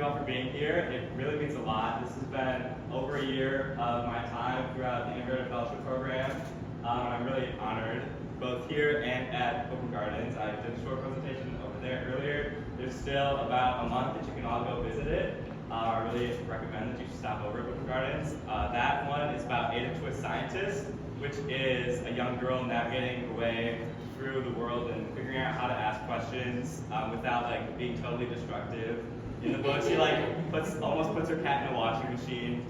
all for being here. It really means a lot. This has been over a year of my time throughout the Integrated Fellowship Program. And I'm really honored, both here and at Open Gardens. I did a short presentation over there earlier. There's still about a month that you can all go visit it. I really recommend that you stop over at Open Gardens. That one is about Ada Twist Scientist, which is a young girl navigating her way through the world and figuring out how to ask questions without being totally destructive. In the book, she almost puts her cat in a washing machine.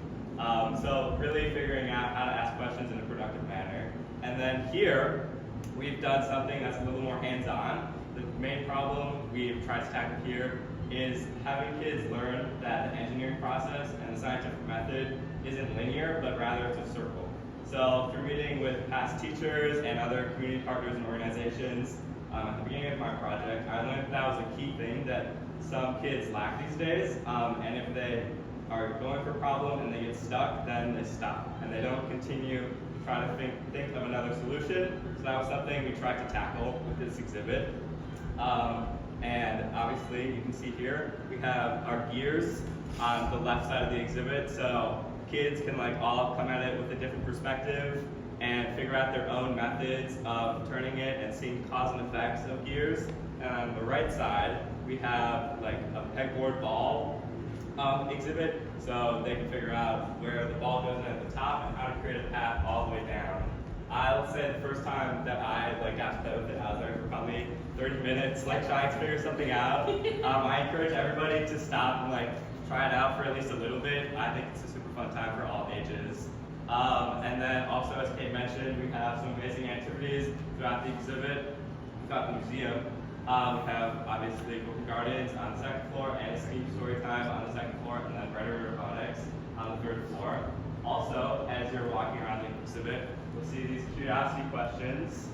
So really figuring out how to ask questions in a productive manner. And then here, we've done something that's a little more hands-on. The main problem we've tried to tackle here is having kids learn that the engineering process and the scientific method isn't linear, but rather it's a circle. So through meeting with past teachers and other community partners and organizations, at the beginning of my project, I learned that was a key thing that some kids lack these days, and if they are going for a problem and they get stuck, then they stop, and they don't continue to try to think of another solution. So that was something we tried to tackle with this exhibit. And obviously, you can see here, we have our gears on the left side of the exhibit, so kids can all come at it with a different perspective and figure out their own methods of turning it and seeing cause and effects of gears. And on the right side, we have a pegboard ball exhibit, so they can figure out where the ball goes in at the top and how to create a path all the way down. I'll say the first time that I got to play with it, I was there for probably 30 minutes, trying to figure something out. I encourage everybody to stop and try it out for at least a little bit. I think it's a super fun time for all ages. And then also, as Kate mentioned, we have some amazing activities throughout the exhibit, throughout the museum. We have obviously Open Gardens on the second floor and a STEAM story time on the second floor, and then Predator Robotics on the third floor. Also, as you're walking around the exhibit, you'll see these curiosity questions.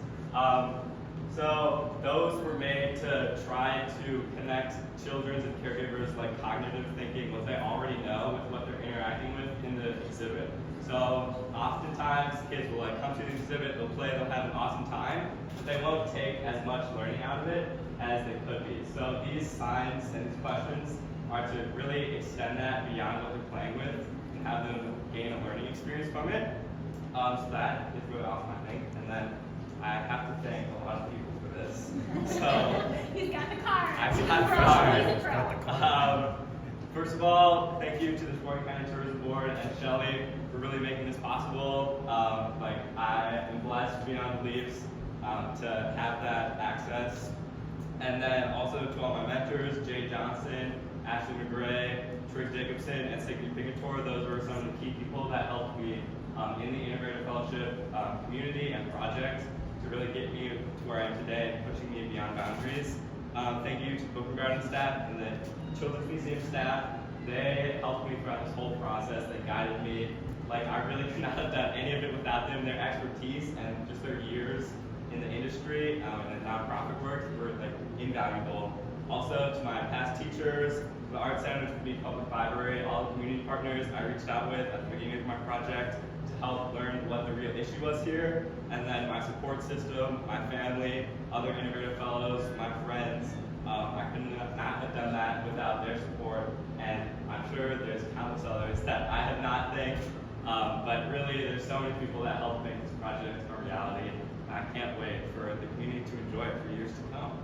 So those were made to try to connect children's and caregivers' cognitive thinking, what they already know, with what they're interacting with in the exhibit. So oftentimes kids will come to the exhibit, they'll play, they'll have an awesome time, but they won't take as much learning out of it as they could be. So these signs and these questions are to really extend that beyond what they're playing with and have them gain a learning experience from it. So that is really awesome, I think. And then I have to thank a lot of people for this. So he's got the card. I've got the card. First of all, thank you to the Sheboygan County Tourism Board and Shelley for really making this possible. I am blessed to be on leaves to have that access. And then also to all my mentors, Jay Johnson, Ashley McGray, Troy Jacobson, and Signy Picator. Those were some of the key people that helped me in the Integrated Fellowship community and project to really get me to where I am today and pushing me beyond boundaries. Thank you to the Open Garden staff and the Children's Museum staff. They helped me throughout this whole process. They guided me. I really could not have done any of it without them. Their expertise and just their years in the industry and the nonprofit work were invaluable. Also to my past teachers, the Art Center, the Community Public Library, all the community partners I reached out with at the beginning of my project to help learn what the real issue was here, and then my support system, my family, other integrative fellows, my friends. I could not have done that without their support, and I'm sure there's countless others that I have not thanked, but really there's so many people that helped make this project a reality, and I can't wait for the community to enjoy it for years to come.